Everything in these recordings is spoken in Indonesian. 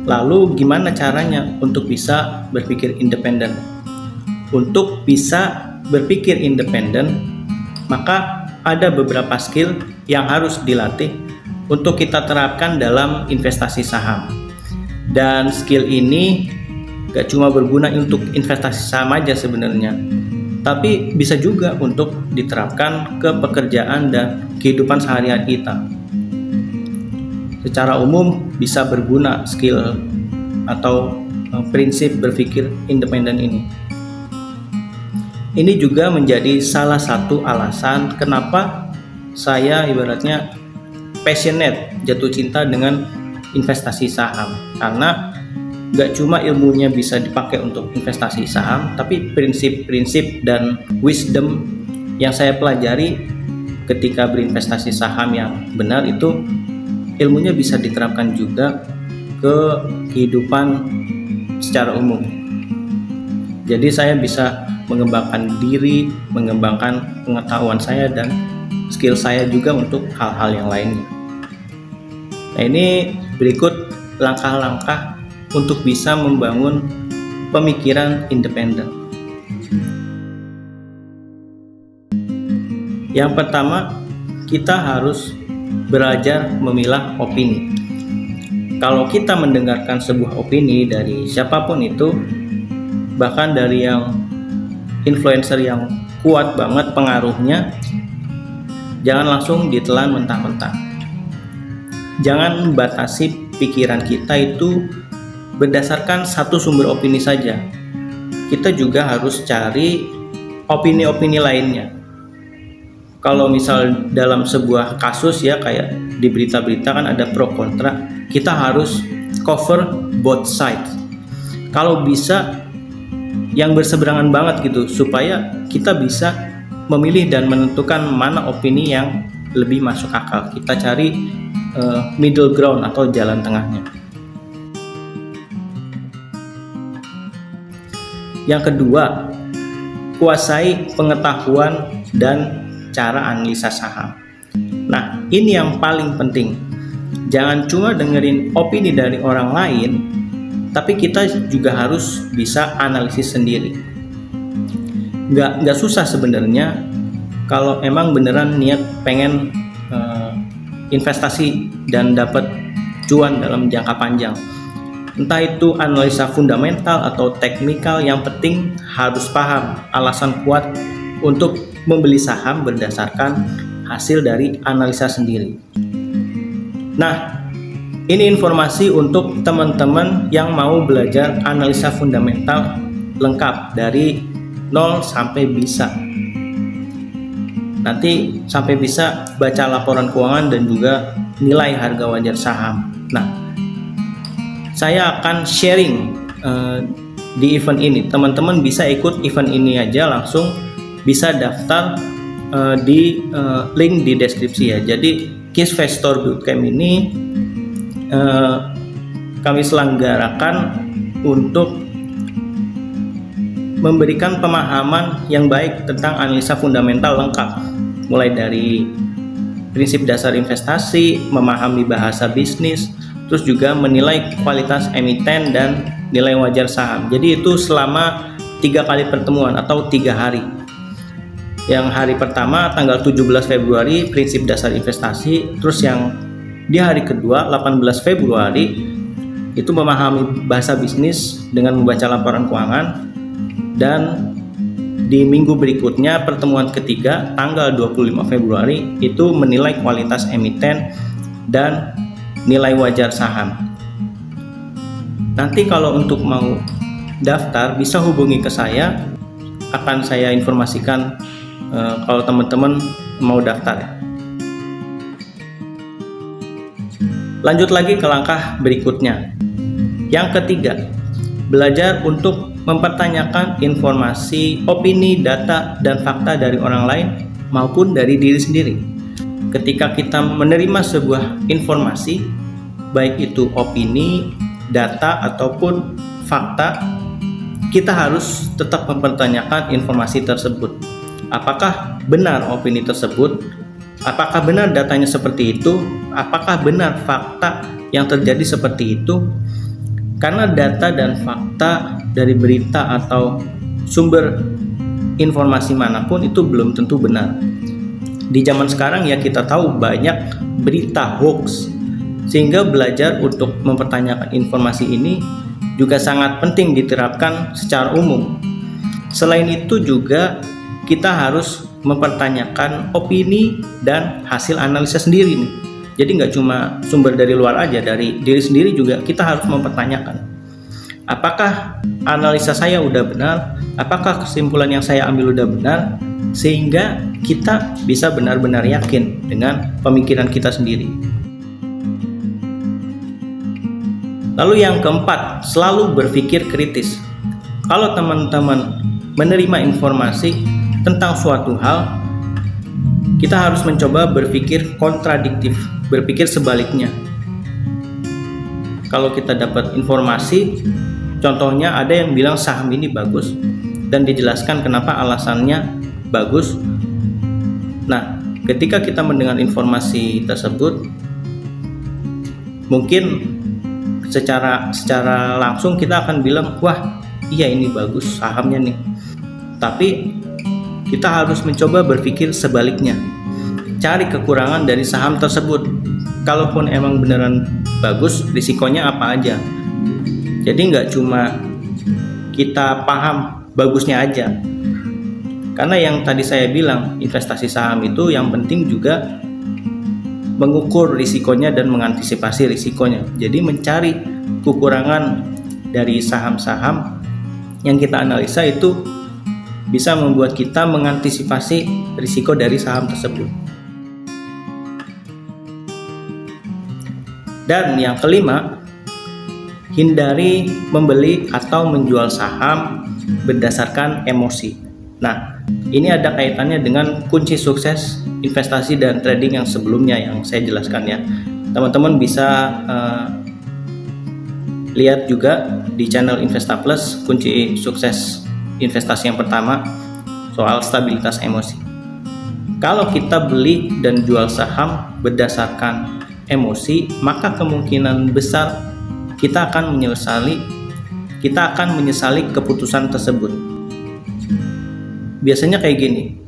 Lalu gimana caranya untuk bisa berpikir independen? Untuk bisa berpikir independen, maka ada beberapa skill yang harus dilatih untuk kita terapkan dalam investasi saham. Dan skill ini gak cuma berguna untuk investasi saham aja sebenarnya, tapi bisa juga untuk diterapkan ke pekerjaan dan kehidupan sehari-hari kita. Secara umum bisa berguna skill atau prinsip berpikir independen ini. Ini juga menjadi salah satu alasan kenapa saya ibaratnya passionate, jatuh cinta dengan investasi saham. Karena gak cuma ilmunya bisa dipakai untuk investasi saham, tapi prinsip-prinsip dan wisdom yang saya pelajari ketika berinvestasi saham yang benar itu ilmunya bisa diterapkan juga ke kehidupan secara umum. Jadi saya bisa mengembangkan diri, mengembangkan pengetahuan saya dan skill saya juga untuk hal-hal yang lainnya. Nah, ini berikut langkah-langkah untuk bisa membangun pemikiran independen. Yang pertama, kita harus belajar memilah opini. Kalau kita mendengarkan sebuah opini dari siapapun itu, bahkan dari yang influencer yang kuat banget pengaruhnya, jangan langsung ditelan mentah-mentah. Jangan batasi pikiran kita itu berdasarkan satu sumber opini saja. Kita juga harus cari opini-opini lainnya. Kalau misal dalam sebuah kasus ya, kayak di berita-berita kan ada pro kontra, kita harus cover both sides. Kalau bisa yang berseberangan banget gitu, supaya kita bisa memilih dan menentukan mana opini yang lebih masuk akal. Kita cari middle ground atau jalan tengahnya. Yang kedua, kuasai pengetahuan dan cara analisa saham. Nah, ini yang paling penting. Jangan cuma dengerin opini dari orang lain, tapi kita juga harus bisa analisis sendiri. Nggak susah sebenarnya kalau emang beneran niat pengen investasi dan dapat cuan dalam jangka panjang. Entah itu analisa fundamental atau teknikal, yang penting harus paham alasan kuat untuk membeli saham berdasarkan hasil dari analisa sendiri. Nah, ini informasi untuk teman-teman yang mau belajar analisa fundamental lengkap dari 0 sampai bisa. Nanti sampai bisa baca laporan keuangan dan juga nilai harga wajar saham. Nah, saya akan sharing di event ini. Teman-teman bisa ikut event ini aja, langsung bisa daftar di link di deskripsi ya. Jadi Kisvestor Bootcamp ini kami selenggarakan untuk memberikan pemahaman yang baik tentang analisa fundamental lengkap, mulai dari prinsip dasar investasi, memahami bahasa bisnis, terus juga menilai kualitas emiten dan nilai wajar saham. Jadi itu selama 3 kali pertemuan atau 3 hari. Yang hari pertama tanggal 17 Februari prinsip dasar investasi, terus yang di hari kedua 18 Februari itu memahami bahasa bisnis dengan membaca laporan keuangan, dan di minggu berikutnya pertemuan ketiga tanggal 25 Februari itu menilai kualitas emiten dan nilai wajar saham. Nanti kalau untuk mau daftar bisa hubungi ke saya, akan saya informasikan kalau teman-teman mau daftar ya. Lanjut lagi ke langkah berikutnya. Yang ketiga, belajar untuk mempertanyakan informasi, opini, data, dan fakta dari orang lain maupun dari diri sendiri. Ketika kita menerima sebuah informasi, baik itu opini, data, ataupun fakta, kita harus tetap mempertanyakan informasi tersebut. Apakah benar opini tersebut? Apakah benar datanya seperti itu? Apakah benar fakta yang terjadi seperti itu? Karena data dan fakta dari berita atau sumber informasi manapun itu belum tentu benar. Di zaman sekarang ya kita tahu banyak berita hoax, sehingga belajar untuk mempertanyakan informasi ini juga sangat penting diterapkan secara umum. Selain itu juga kita harus mempertanyakan opini dan hasil analisa sendiri nih. Jadi nggak cuma sumber dari luar aja, dari diri sendiri juga kita harus mempertanyakan. Apakah analisa saya udah benar? Apakah kesimpulan yang saya ambil udah benar? Sehingga kita bisa benar-benar yakin dengan pemikiran kita sendiri. Lalu yang keempat, selalu berpikir kritis. Kalau teman-teman menerima informasi tentang suatu hal, kita harus mencoba berpikir kontradiktif, berpikir sebaliknya. Kalau kita dapat informasi, contohnya ada yang bilang saham ini bagus dan dijelaskan kenapa alasannya bagus. Nah, ketika kita mendengar informasi tersebut, mungkin secara langsung kita akan bilang, wah iya ini bagus sahamnya nih. Tapi kita harus mencoba berpikir sebaliknya, cari kekurangan dari saham tersebut. Kalaupun emang beneran bagus, risikonya apa aja. Jadi nggak cuma kita paham bagusnya aja. Karena yang tadi saya bilang, investasi saham itu yang penting juga mengukur risikonya dan mengantisipasi risikonya. Jadi mencari kekurangan dari saham-saham yang kita analisa itu bisa membuat kita mengantisipasi risiko dari saham tersebut. Dan yang kelima, hindari membeli atau menjual saham berdasarkan emosi. Nah, ini ada kaitannya dengan kunci sukses investasi dan trading yang sebelumnya yang saya jelaskan ya. Teman-teman bisa lihat juga di channel Investa Plus kunci sukses investasi yang pertama soal stabilitas emosi. Kalau kita beli dan jual saham berdasarkan emosi, maka kemungkinan besar kita akan menyesali keputusan tersebut. Biasanya kayak gini,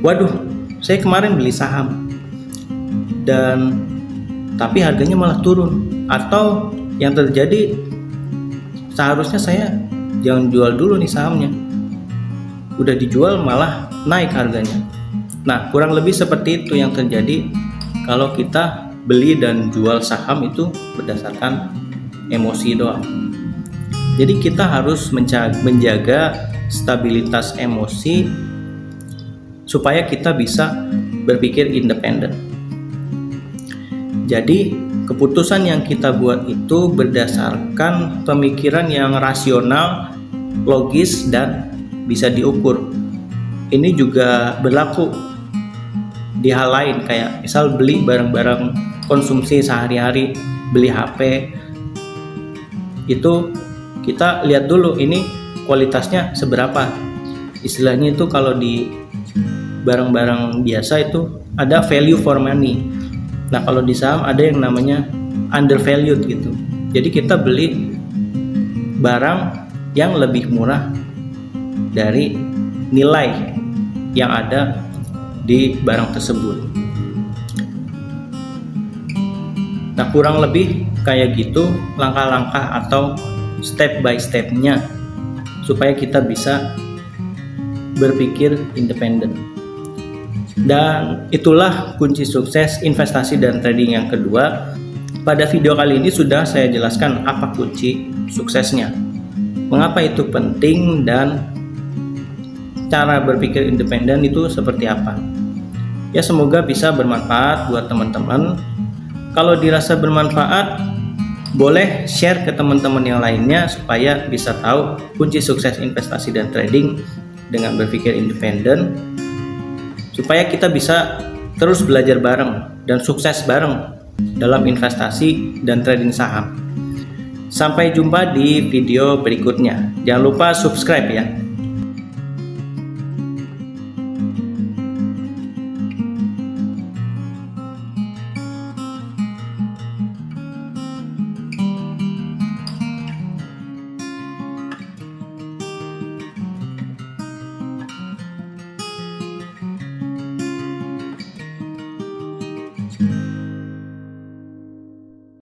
waduh, saya kemarin beli saham tapi harganya malah turun. Atau yang terjadi, seharusnya saya jangan jual dulu nih sahamnya, udah dijual malah naik harganya. Nah, kurang lebih seperti itu yang terjadi kalau kita beli dan jual saham itu berdasarkan emosi doang. Jadi kita harus menjaga stabilitas emosi supaya kita bisa berpikir independen. Jadi keputusan yang kita buat itu berdasarkan pemikiran yang rasional, logis, dan bisa diukur. Ini juga berlaku di hal lain, kayak misal beli barang-barang konsumsi sehari-hari, beli HP, itu kita lihat dulu ini kualitasnya seberapa. Istilahnya itu kalau di barang-barang biasa itu ada value for money. Nah, kalau di saham ada yang namanya undervalued gitu. Jadi kita beli barang yang lebih murah dari nilai yang ada di barang tersebut. Nah, kurang lebih kayak gitu langkah-langkah atau step by stepnya supaya kita bisa berpikir independen. Dan itulah kunci sukses investasi dan trading yang kedua. Pada video kali ini sudah saya jelaskan apa kunci suksesnya, mengapa itu penting, dan cara berpikir independen itu seperti apa. Ya, semoga bisa bermanfaat buat teman-teman. Kalau dirasa bermanfaat, boleh share ke teman-teman yang lainnya supaya bisa tahu kunci sukses investasi dan trading dengan berpikir independen, supaya kita bisa terus belajar bareng dan sukses bareng dalam investasi dan trading saham. Sampai jumpa di video berikutnya. Jangan lupa subscribe ya.